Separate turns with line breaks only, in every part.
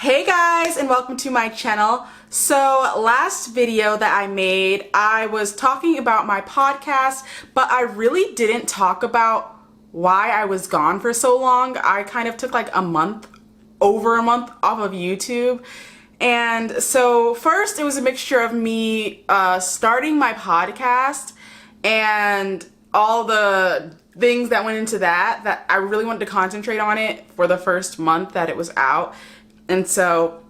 Hey guys, and welcome to my channel. So last video that I made, I was talking about my podcast, but I really didn't talk about why I was gone for so long. I kind of took like over a month off of YouTube. And so first it was a mixture of me starting my podcast and all the things that went into that I really wanted to concentrate on it for the first month that it was out. And so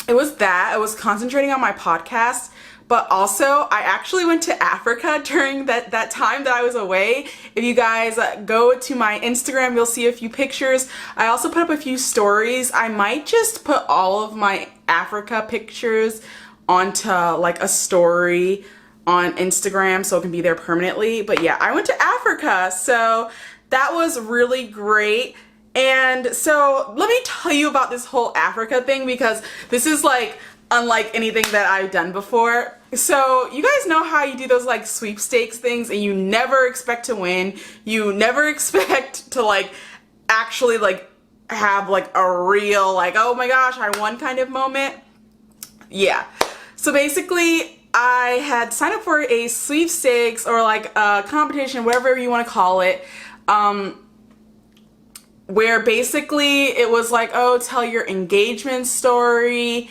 it was that. I was concentrating on my podcast, but also I actually went to Africa during that time that I was away. If you guys go to my Instagram, you'll see a few pictures. I also put up a few stories. I might just put all of my Africa pictures onto like a story on Instagram so it can be there permanently. But yeah, I went to Africa, so that was really great. And so let me tell you about this whole Africa thing, because this is like unlike anything that I've done before. So you guys know how you do those like sweepstakes things and you never expect to win. You never expect to like actually like have like a real like, oh my gosh, I won kind of moment. Yeah. So basically I had signed up for a sweepstakes or like a competition, whatever you want to call it. Where basically it was like, oh, tell your engagement story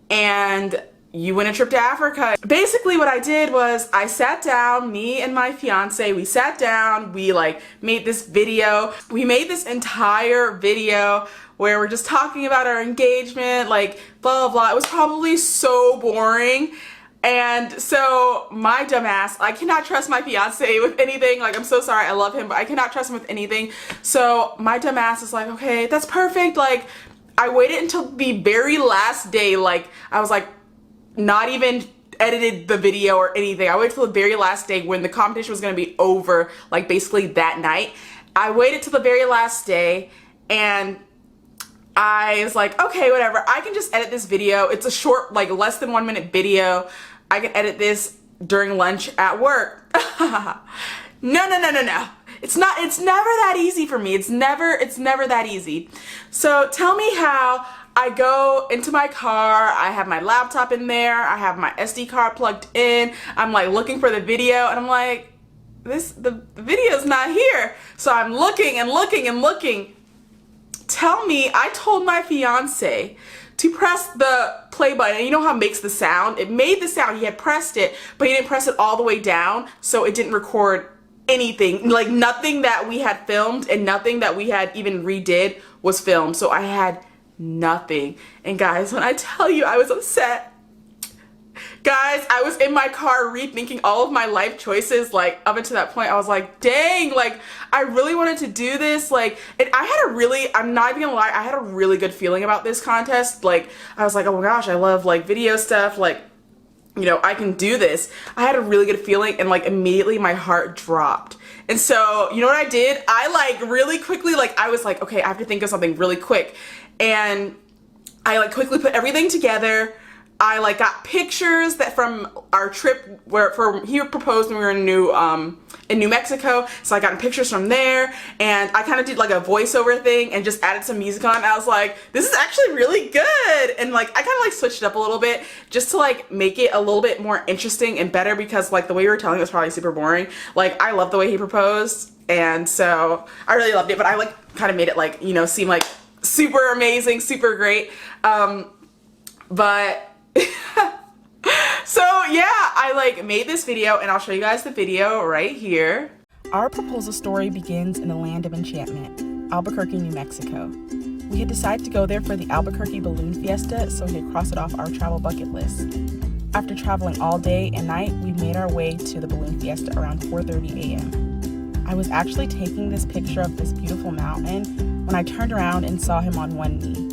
and you win a trip to Africa. Basically what I did was I sat down, me and my fiance, we sat down, we like made this video. We made this entire video where we're just talking about our engagement, like blah, blah, blah. It was probably so boring. And so my dumbass, I cannot trust my fiance with anything. Like, I'm so sorry, I love him, but I cannot trust him with anything. So my dumbass is like, okay, that's perfect. Like, I waited until the very last day. Like, I was like, not even edited the video or anything. I waited till the very last day when the competition was gonna be over, like basically that night. I waited till the very last day and I was like, okay, whatever. I can just edit this video. It's a short, like less than 1 minute video. I can edit this during lunch at work. No. It's never that easy for me. It's never that easy. So tell me how I go into my car. I have my laptop in there. I have my SD card plugged in. I'm like looking for the video and I'm like, the video's not here. So I'm looking and looking and looking. Tell me, I told my fiance to press the play button, and you know how it makes the sound? It made the sound, he had pressed it, but he didn't press it all the way down, so it didn't record anything. Like nothing that we had filmed and nothing that we had even redid was filmed, so I had nothing. And guys, when I tell you I was upset, guys, I was in my car rethinking all of my life choices. Like up until that point, I was like, dang, like I really wanted to do this. Like, and I had a really, I'm not even gonna lie, I had a really good feeling about this contest. Like, I was like, oh my gosh, I love like video stuff. Like, you know, I can do this. I had a really good feeling and like immediately my heart dropped. And so, you know what I did? I like really quickly, like I was like, okay, I have to think of something really quick. And I like quickly put everything together. I like got pictures that from our trip where he proposed when we were in New Mexico. So I got pictures from there and I kind of did like a voiceover thing and just added some music on. I was like, this is actually really good. And like, I kind of like switched it up a little bit just to like make it a little bit more interesting and better, because like the way we were telling it was probably super boring. Like I love the way he proposed. And so I really loved it, but I like kind of made it like, you know, seem like super amazing, super great. But so yeah, I like made this video and I'll show you guys the video right here. Our proposal story begins in the land of enchantment, Albuquerque, New Mexico. We had decided to go there for the Albuquerque Balloon Fiesta so we could cross it off our travel bucket list. After traveling all day and night, we made our way to the Balloon Fiesta around 4:30 a.m. I was actually taking this picture of this beautiful mountain when I turned around and saw him on one knee.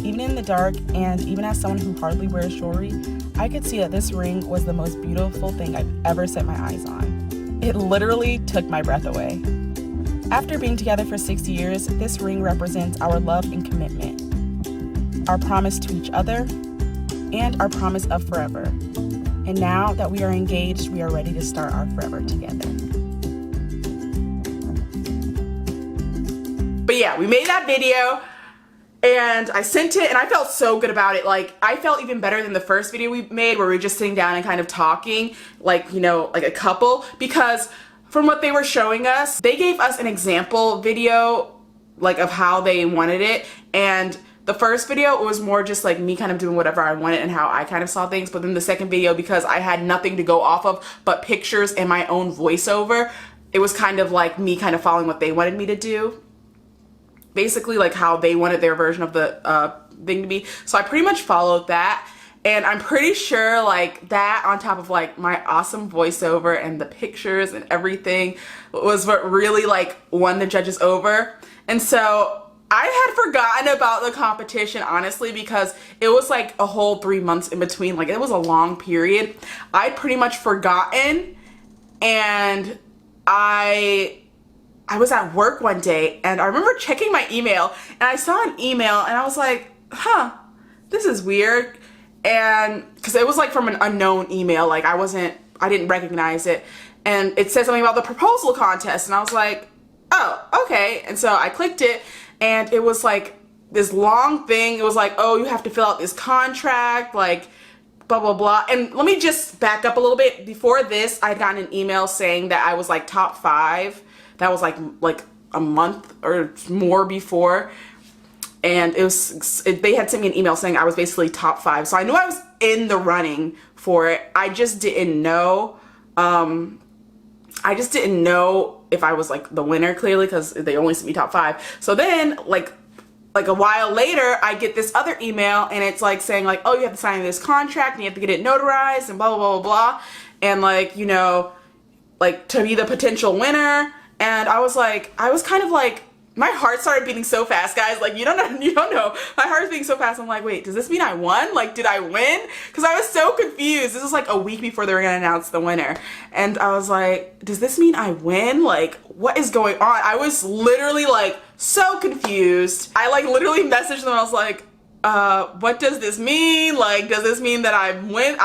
Even in the dark, and even as someone who hardly wears jewelry, I could see that this ring was the most beautiful thing I've ever set my eyes on. It literally took my breath away. After being together for 6 years, this ring represents our love and commitment, our promise to each other, and our promise of forever. And now that we are engaged, we are ready to start our forever together. But yeah, we made that video. And I sent it and I felt so good about it. Like, I felt even better than the first video we made where we were just sitting down and kind of talking, like, you know, like a couple, because from what they were showing us, they gave us an example video, like, of how they wanted it. And the first video, it was more just like me kind of doing whatever I wanted and how I kind of saw things. But then the second video, because I had nothing to go off of but pictures and my own voiceover, it was kind of like me kind of following what they wanted me to do. Basically like how they wanted their version of the thing to be. So I pretty much followed that. And I'm pretty sure like that on top of like my awesome voiceover and the pictures and everything was what really like won the judges over. And so I had forgotten about the competition, honestly, because it was like a whole 3 months in between. Like, it was a long period. I'd pretty much forgotten, and I was at work one day, and I remember checking my email, and I saw an email, and I was like, huh, this is weird. And because it was like from an unknown email, like I didn't recognize it. And it said something about the proposal contest, and I was like, oh, okay. And so I clicked it, and it was like this long thing. It was like, oh, you have to fill out this contract, like blah, blah, blah. And let me just back up a little bit. Before this, I'd gotten an email saying that I was like top 5. That was like a month or more before. And they had sent me an email saying I was basically top 5. So I knew I was in the running for it. I just didn't know. I just didn't know if I was like the winner, clearly, because they only sent me top 5. So then like a while later, I get this other email, and it's like saying like, oh, you have to sign this contract and you have to get it notarized and blah, blah, blah, blah, blah. And like, you know, like to be the potential winner. And I was kind of like, my heart started beating so fast, guys. Like, you don't know. My heart is beating so fast. I'm like, wait, does this mean I won? Like, did I win? Because I was so confused. This was like a week before they were gonna announce the winner. And I was like, does this mean I win? Like, what is going on? I was literally like so confused. I like literally messaged them. I was like, what does this mean? Like, does this mean that I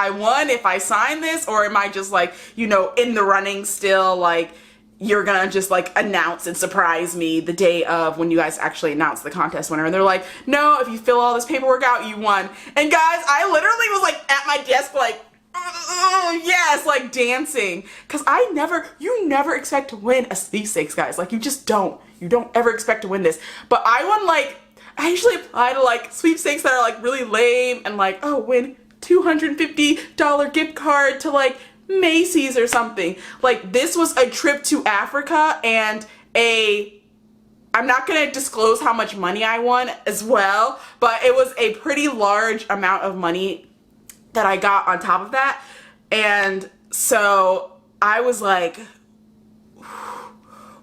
won if I sign this? Or am I just like, you know, in the running still? Like, you're gonna just like announce and surprise me the day of when you guys actually announce the contest winner. And they're like, no, if you fill all this paperwork out, you won. And guys, I literally was like at my desk like, yes, like dancing. Cause you never expect to win a sweepstakes, guys. Like, you just don't. You don't ever expect to win this. But I won like, I actually applied to like sweepstakes that are like really lame and like, oh, win $250 gift card to like Macy's or something. Like, this was a trip to Africa and I'm not gonna disclose how much money I won as well, but it was a pretty large amount of money that I got on top of that. And so I was like,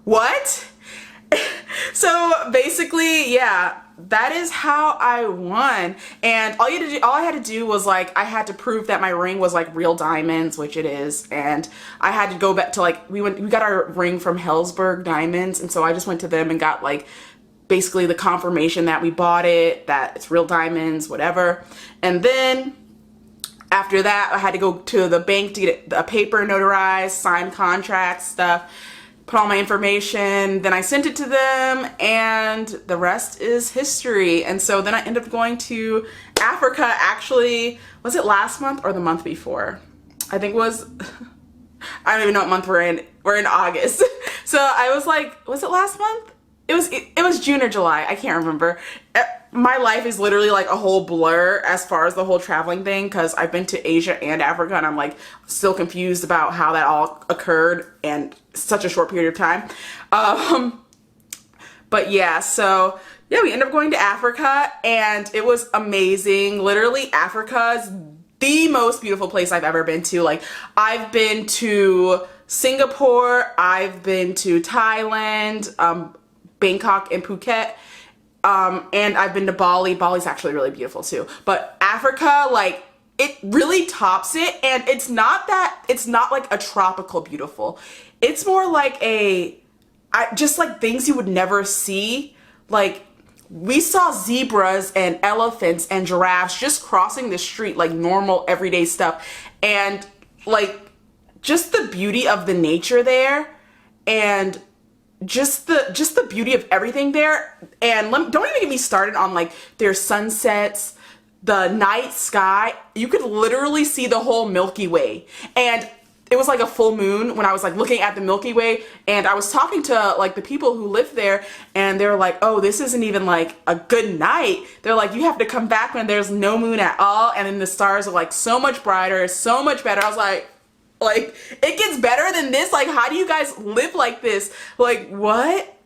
what? So basically, yeah, that is how I won. And all I had to do was like, I had to prove that my ring was like real diamonds, which it is. And I had to go back to like, we got our ring from Helzberg Diamonds. And so I just went to them and got like basically the confirmation that we bought it, that it's real diamonds, whatever. And then after that, I had to go to the bank to get a paper notarized, sign contracts, stuff, put all my information. Then I sent it to them, and the rest is history. And so then I ended up going to Africa. Actually, was it last month or the month before? I think it was, I don't even know what month we're in. We're in August. So I was like, was it last month? It was June or July. I can't remember. My life is literally like a whole blur as far as the whole traveling thing, because I've been to Asia and Africa, and I'm like still confused about how that all occurred in such a short period of time. But yeah, so yeah, we ended up going to Africa, and it was amazing. Literally, Africa is the most beautiful place I've ever been to. Like, I've been to Singapore, I've been to Thailand, Bangkok and Phuket, and I've been to Bali. Bali's actually really beautiful too. But Africa, like, it really tops it. And it's not like a tropical beautiful. It's more like just like things you would never see. Like, we saw zebras and elephants and giraffes just crossing the street, like normal everyday stuff. And like, just the beauty of the nature there, and just the beauty of everything there. And don't even get me started on like their sunsets, the night sky. You could literally see the whole Milky Way. And it was like a full moon when I was like looking at the Milky Way, and I was talking to like the people who live there, and they were like, oh, this isn't even like a good night. They're like, you have to come back when there's no moon at all, and then the stars are like so much brighter, so much better. I was like, it gets better than this? Like, how do you guys live like this? Like, what?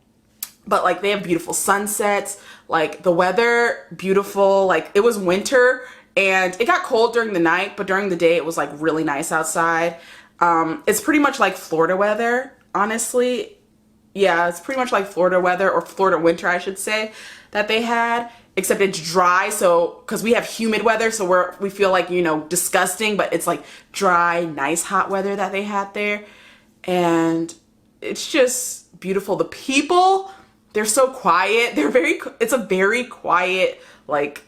But like, they have beautiful sunsets, like the weather, beautiful. Like, it was winter and it got cold during the night, but during the day it was like really nice outside. It's pretty much like Florida weather, honestly. Yeah, it's pretty much like Florida weather, or Florida winter, I should say, that they had, except it's dry. So, because we have humid weather, so we feel like, you know, disgusting, but it's like dry, nice, hot weather that they had there. And it's just beautiful. The people, they're so quiet. It's a very quiet, like,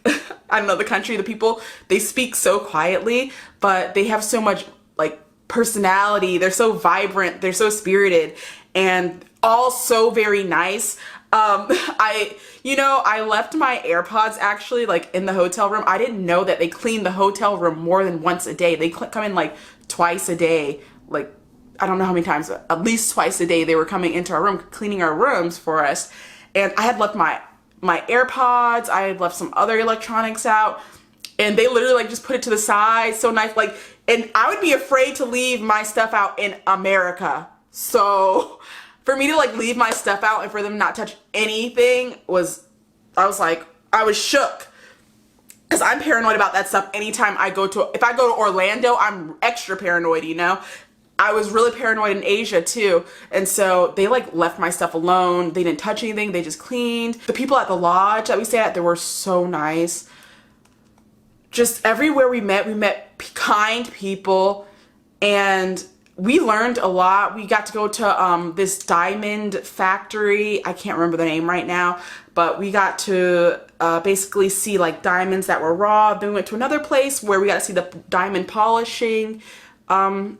I don't know, the country, the people, they speak so quietly, but they have so much like personality. They're so vibrant, they're so spirited, and all so very nice. I left my AirPods actually like in the hotel room. I didn't know that they clean the hotel room more than once a day. They come in like twice a day. Like, I don't know how many times, but at least twice a day they were coming into our room, cleaning our rooms for us. And I had left my AirPods, I had left some other electronics out, and they literally like just put it to the side. So nice. Like, and I would be afraid to leave my stuff out in America. So for me to like leave my stuff out and for them not touch anything I was shook. Because I'm paranoid about that stuff anytime if I go to Orlando, I'm extra paranoid, you know? I was really paranoid in Asia too. And so they like left my stuff alone. They didn't touch anything. They just cleaned. The people at the lodge that we stayed at, they were so nice. Just everywhere we met kind people, and we learned a lot. We got to go to this diamond factory. I can't remember the name right now, but we got to basically see like diamonds that were raw. Then we went to another place where we got to see the diamond polishing and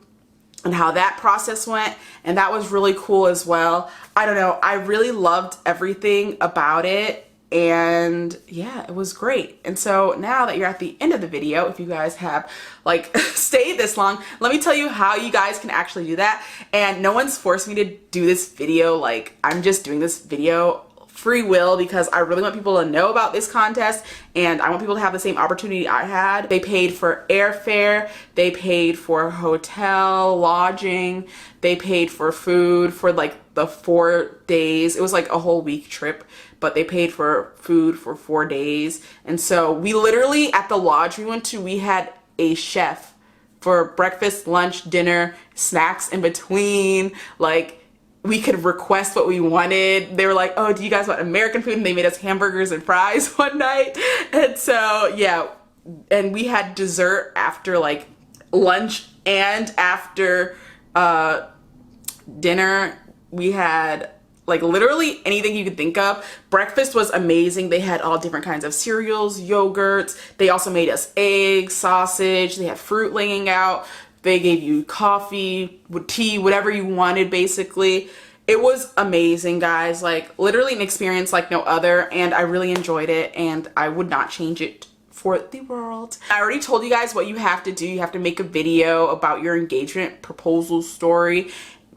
how that process went, and that was really cool as well. I don't know, I really loved everything about it. And yeah, it was great. And so now that you're at the end of the video, if you guys have like stayed this long, let me tell you how you guys can actually do that. And no one's forced me to do this video. Like, I'm just doing this video free will because I really want people to know about this contest, and I want people to have the same opportunity I had. They paid for airfare, they paid for hotel, lodging, they paid for food for like the 4 days. It was like a whole week trip, but they paid for food for 4 days. And so we literally, at the lodge we went to, we had a chef for breakfast, lunch, dinner, snacks in between. Like, we could request what we wanted. They were like, oh, do you guys want American food? And they made us hamburgers and fries one night. And so, yeah, and we had dessert after like lunch and after dinner. We had like literally anything you could think of. Breakfast was amazing. They had all different kinds of cereals, yogurts. They also made us eggs, sausage. They had fruit laying out. They gave you coffee, tea, whatever you wanted, basically. It was amazing, guys. Like, literally an experience like no other, and I really enjoyed it, and I would not change it for the world. I already told you guys what you have to do. You have to make a video about your engagement proposal story.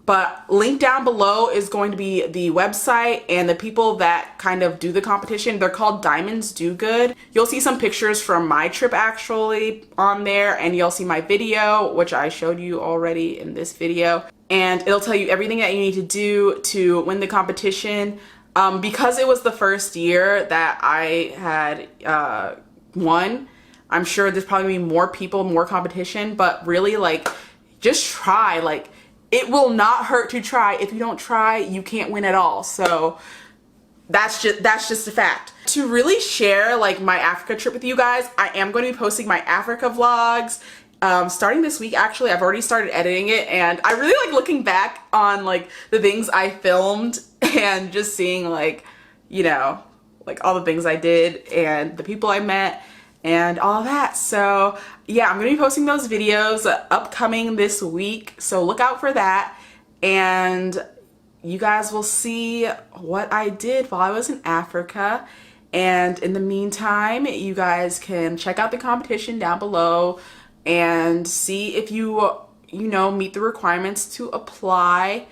But link down below is going to be the website and the people that kind of do the competition. They're called Diamonds Do Good. You'll see some pictures from my trip actually on there, and you'll see my video, which I showed you already in this video. And it'll tell you everything that you need to do to win the competition. Because it was the first year that I had won, I'm sure there's probably gonna be more people, more competition, but really, like, just try. Like, it will not hurt to try. If you don't try, you can't win at all. So that's just a fact. To really share like my Africa trip with you guys, I am going to be posting my Africa vlogs starting this week. Actually, I've already started editing it, and I really like looking back on like the things I filmed and just seeing like, you know, like all the things I did and the people I met and all that. So yeah, I'm gonna be posting those videos upcoming this week, so look out for that. And you guys will see what I did while I was in Africa. And in the meantime, you guys can check out the competition down below and see if you know, meet the requirements to apply.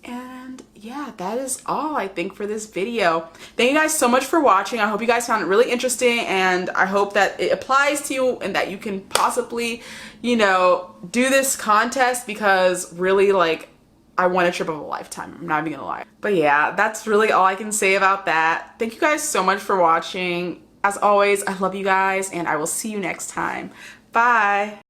And yeah, that is all I think for this video. Thank you guys so much for watching. I hope you guys found it really interesting, and I hope that it applies to you and that you can possibly, you know, do this contest, because really, like, I want a trip of a lifetime. I'm not even gonna lie. But yeah, that's really all I can say about that. Thank you guys so much for watching. As always, I love you guys, and I will see you next time. Bye.